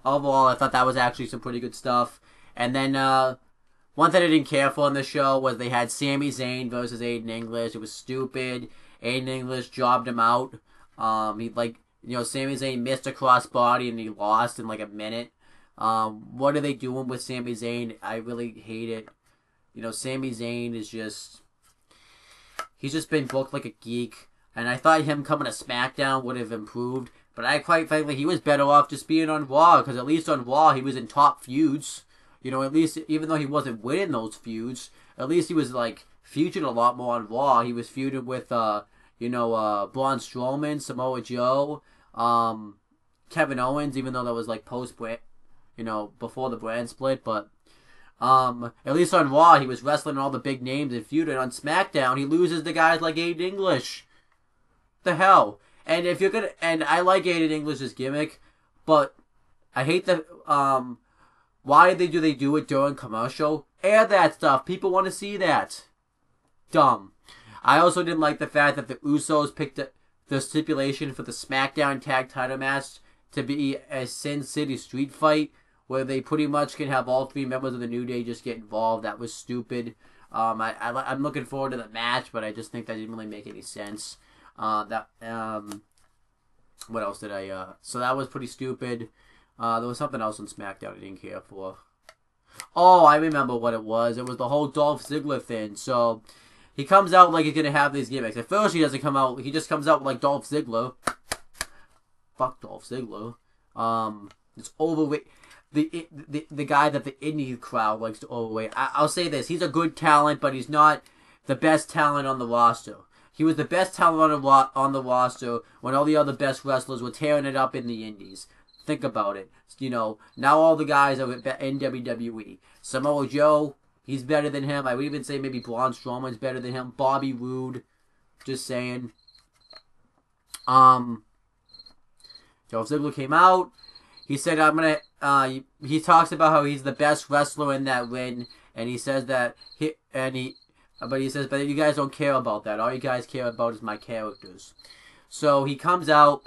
overall I thought that was actually some pretty good stuff. And then one thing I didn't care for on the show was they had Sami Zayn versus Aiden English. It was stupid. Aiden English jobbed him out. Sami Zayn missed a crossbody and he lost in a minute. What are they doing with Sami Zayn? I really hate it. Sami Zayn is he's just been booked like a geek. And I thought him coming to SmackDown would have improved. But I quite frankly, he was better off just being on Raw. Because at least on Raw, he was in top feuds. At least, even though he wasn't winning those feuds, at least he was, featured a lot more on Raw. He was feuded with, Braun Strowman, Samoa Joe, Kevin Owens, even though that was, post-brand, before the brand split. But, at least on Raw, he was wrestling all the big names and feuded. On SmackDown, he loses to guys like Aiden English. The hell? And and I like Aiden English's gimmick, but I hate the, why do they do it during commercial? Air that stuff. People want to see that. Dumb. I also didn't like the fact that the Usos picked the stipulation for the SmackDown Tag Title match to be a Sin City street fight, where they pretty much can have all three members of the New Day just get involved. That was stupid. I'm looking forward to the match, but I just think that didn't really make any sense. what else did I, so that was pretty stupid. There was something else on SmackDown I didn't care for. Oh, I remember what it was. It was the whole Dolph Ziggler thing. So, he comes out like he's going to have these gimmicks. At first, he doesn't come out. He just comes out like Dolph Ziggler. Fuck Dolph Ziggler. It's overweight. The guy that the indie crowd likes to overweight. I'll say this. He's a good talent, but he's not the best talent on the roster. He was the best talent on the roster when all the other best wrestlers were tearing it up in the indies. Think about it. You know, now all the guys are in WWE. Samoa Joe, he's better than him. I would even say maybe Braun Strowman's better than him. Bobby Roode, just saying. Dolph Ziggler came out. He said, I'm going to, he talks about how he's the best wrestler in that ring. And he says that, but he says, but you guys don't care about that. All you guys care about is my characters. So he comes out.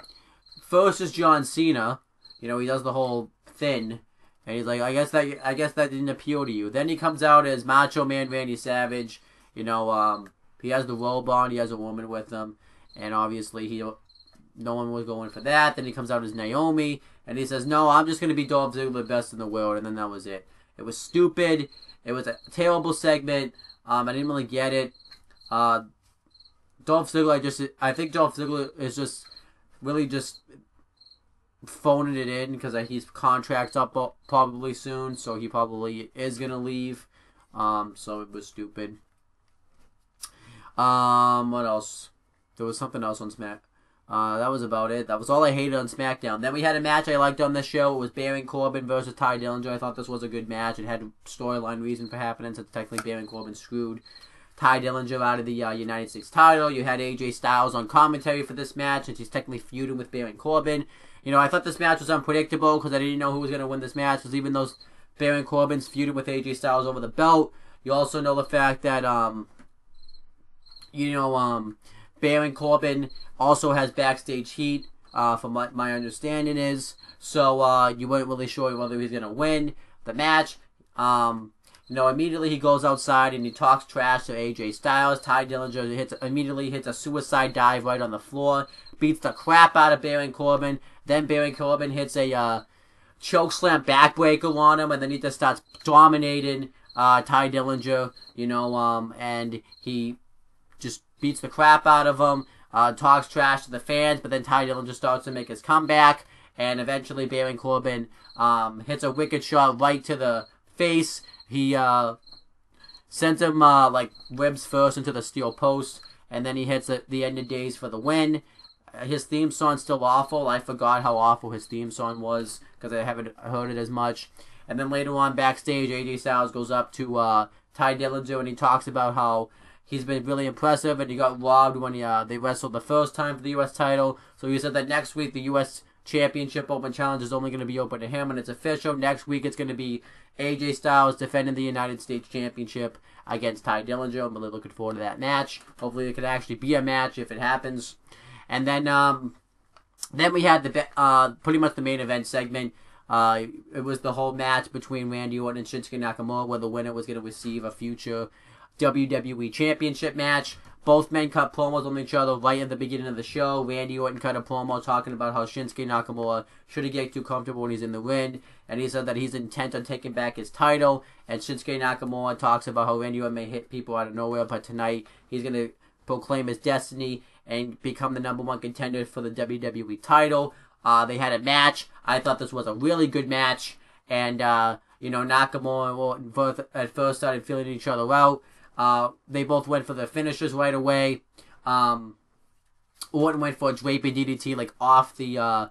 First is John Cena. You know, he does the whole thing, and he's like, I guess that didn't appeal to you. Then he comes out as Macho Man Randy Savage. You know, he has the robe on, he has a woman with him, and obviously no one was going for that. Then he comes out as Naomi, and he says, no, I'm just going to be Dolph Ziggler, best in the world, and then that was it. It was stupid. It was a terrible segment. I didn't really get it. Dolph Ziggler, I think Dolph Ziggler is just really just phoning it in because his contract's up probably soon, so he probably is gonna leave. So it was stupid. What else? There was something else on Smack. That was about it. That was all I hated on SmackDown. Then we had a match I liked on this show. It was Baron Corbin versus Ty Dillinger. I thought this was a good match. It had a storyline reason for happening, since technically Baron Corbin screwed Ty Dillinger out of the United States title. You had AJ Styles on commentary for this match, since he's technically feuding with Baron Corbin. You know, I thought this match was unpredictable because I didn't know who was going to win this match. Because even though Baron Corbin's feuded with AJ Styles over the belt, you also know the fact that, Baron Corbin also has backstage heat, from what my understanding is. So, you weren't really sure whether he's going to win the match. Immediately he goes outside and he talks trash to AJ Styles. Ty Dillinger immediately hits a suicide dive right on the floor, beats the crap out of Baron Corbin. Then Baron Corbin hits a chokeslam backbreaker on him, and then he just starts dominating Ty Dillinger, and he just beats the crap out of him, talks trash to the fans, but then Ty Dillinger starts to make his comeback, and eventually Baron Corbin hits a wicked shot right to the face. He sends him ribs first into the steel post, and then he hits the end of days for the win. His theme song's still awful. I forgot how awful his theme song was because I haven't heard it as much. And then later on backstage, AJ Styles goes up to Ty Dillinger and he talks about how he's been really impressive and he got robbed when they wrestled the first time for the U.S. title. So he said that next week the U.S. Championship Open Challenge is only going to be open to him, and it's official. Next week it's going to be AJ Styles defending the United States Championship against Ty Dillinger. I'm really looking forward to that match. Hopefully it could actually be a match if it happens. And then we had the pretty much the main event segment. It was the whole match between Randy Orton and Shinsuke Nakamura, where the winner was going to receive a future WWE Championship match. Both men cut promos on each other right at the beginning of the show. Randy Orton cut a promo talking about how Shinsuke Nakamura shouldn't get too comfortable when he's in the ring, and he said that he's intent on taking back his title. And Shinsuke Nakamura talks about how Randy Orton may hit people out of nowhere, but tonight he's going to proclaim his destiny and become the #1 contender for the WWE title. They had a match. I thought this was a really good match. And, Nakamura and Orton at first started feeling each other out. They both went for the finishers right away. Orton went for a draping DDT, off the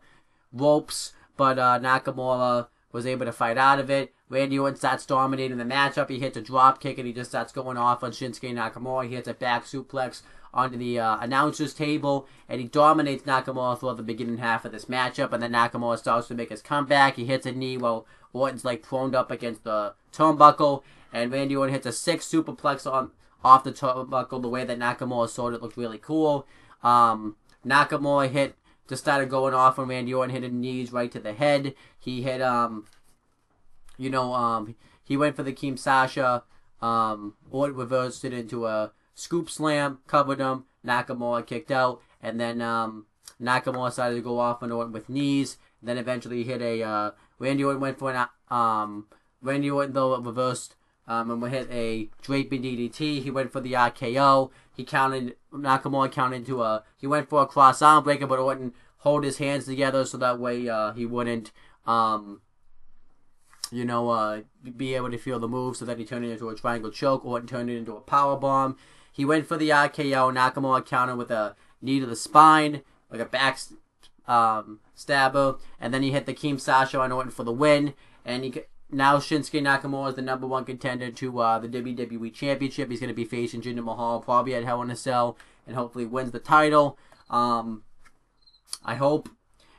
ropes. But Nakamura was able to fight out of it. Randy Orton starts dominating the matchup. He hits a drop kick and he just starts going off on Shinsuke Nakamura. He hits a back suplex onto the announcer's table, and he dominates Nakamura throughout the beginning half of this matchup, and then Nakamura starts to make his comeback. He hits a knee while Orton's proned up against the turnbuckle, and Randy Orton hits a 6 superplex off the turnbuckle. The way that Nakamura sold it looked really cool. Nakamura just started going off on Randy Orton, hitting knees right to the head. He hit, he went for the Keem Sasha. Orton reversed it into a scoop slam, covered him. Nakamura kicked out, and then Nakamura decided to go off on Orton with knees. Then eventually hit a Randy Orton went for an Randy Orton though reversed and hit a draping DDT. He went for the RKO. Nakamura counted into he went for a cross arm breaker, but Orton hold his hands together so that way he wouldn't be able to feel the move, so that he turned it into a triangle choke. Orton turned it into a power bomb. He went for the RKO. Nakamura countered with a knee to the spine, like a back stabber, and then he hit the Kimsasha on Orton for the win. And now Shinsuke Nakamura is the #1 contender to the WWE Championship. He's going to be facing Jinder Mahal probably at Hell in a Cell, and hopefully wins the title. I hope.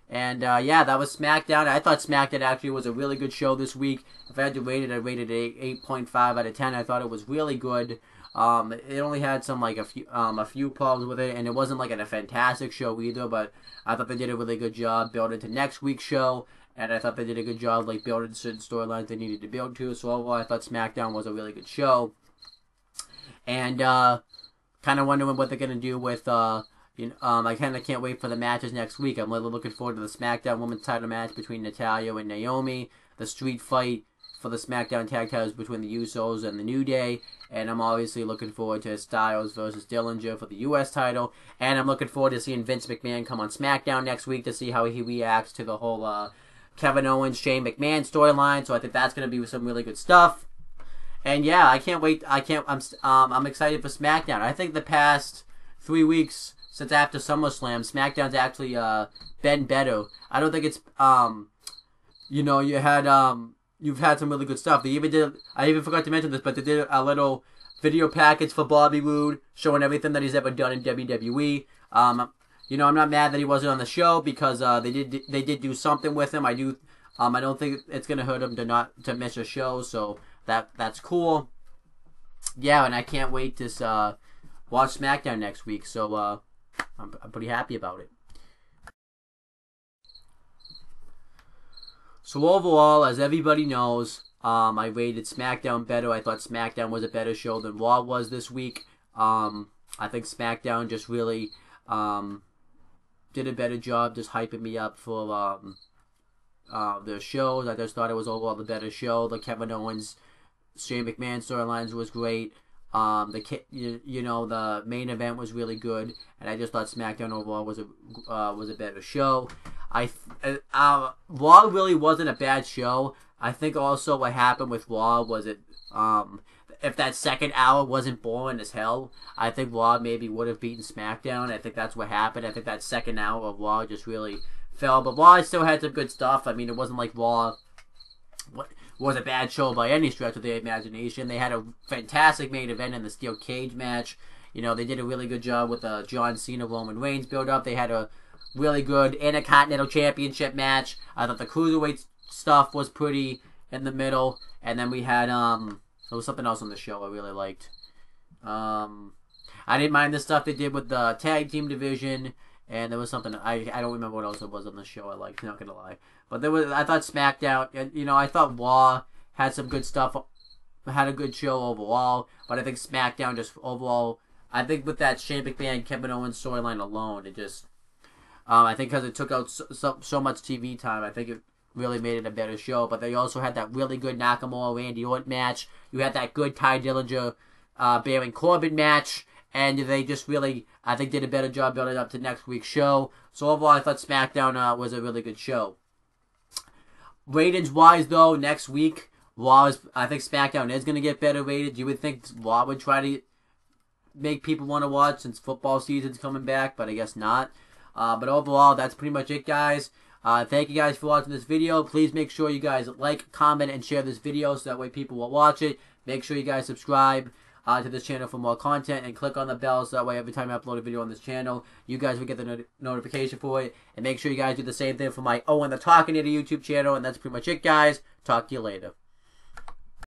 And that was SmackDown. I thought SmackDown actually was a really good show this week. If I had to rate it, I rated it 8.5 out of 10. I thought it was really good. It only had a few problems with it, and it wasn't like a fantastic show either. But I thought they did a really good job building to next week's show, and I thought they did a good job like building certain storylines they needed to build to. So overall, I thought SmackDown was a really good show, and kind of wondering what they're gonna do with I kind of can't wait for the matches next week. I'm really looking forward to the SmackDown Women's Title match between Natalya and Naomi, the street fight for the SmackDown Tag Titles between the Usos and the New Day, and I'm obviously looking forward to Styles versus Dillinger for the U.S. title, and I'm looking forward to seeing Vince McMahon come on SmackDown next week to see how he reacts to the whole Kevin Owens, Shane McMahon storyline. So I think that's going to be some really good stuff. And yeah, I can't wait. I'm excited for SmackDown. I think the past 3 weeks since after SummerSlam, SmackDown's actually been better. I don't think it's you've had some really good stuff. I even forgot to mention this, but they did a little video package for Bobby Roode showing everything that he's ever done in WWE. I'm not mad that he wasn't on the show because they did do something with him. I don't think it's gonna hurt him to miss a show, so that's cool. Yeah, and I can't wait to watch SmackDown next week. So I'm pretty happy about it. So overall, as everybody knows, I rated SmackDown better. I thought SmackDown was a better show than Raw was this week. I think SmackDown just really did a better job just hyping me up for their shows. I just thought it was overall the better show. The Kevin Owens, Shane McMahon storylines was great. The main event was really good, and I just thought SmackDown overall was a better show. Raw really wasn't a bad show. I think also what happened with Raw was if that second hour wasn't boring as hell, I think Raw maybe would have beaten SmackDown. I think that's what happened. I think that second hour of Raw just really fell. But Raw still had some good stuff. I mean, it wasn't like Raw was a bad show by any stretch of the imagination. They had a fantastic main event in the steel cage match. They did a really good job with the John Cena Roman Reigns build up. They had a really good Intercontinental Championship match. I thought the Cruiserweight stuff was pretty in the middle. And then we had there was something else on the show I really liked. I didn't mind the stuff they did with the tag team division, and there was something I don't remember what else it was on the show I liked, not gonna lie. But I thought SmackDown, I thought Raw had some good stuff, had a good show overall, but I think SmackDown just overall, I think with that Shane McMahon Kevin Owens storyline alone, it just I think because it took out so much TV time, I think it really made it a better show. But they also had that really good Nakamura Randy Orton match. You had that good Ty Dillinger Baron Corbin match, and they just really, I think, did a better job building up to next week's show. So overall, I thought SmackDown was a really good show. Ratings wise, though, next week, I think SmackDown is going to get better rated. You would think Raw would try to make people want to watch since football season's coming back, but I guess not. But overall, that's pretty much it, guys. Thank you guys for watching this video. Please make sure you guys like, comment, and share this video so that way people will watch it. Make sure you guys subscribe to this channel for more content and click on the bell so that way every time I upload a video on this channel, you guys will get the notification for it. And make sure you guys do the same thing for my Owen the Talking to the YouTube channel. And that's pretty much it, guys. Talk to you later.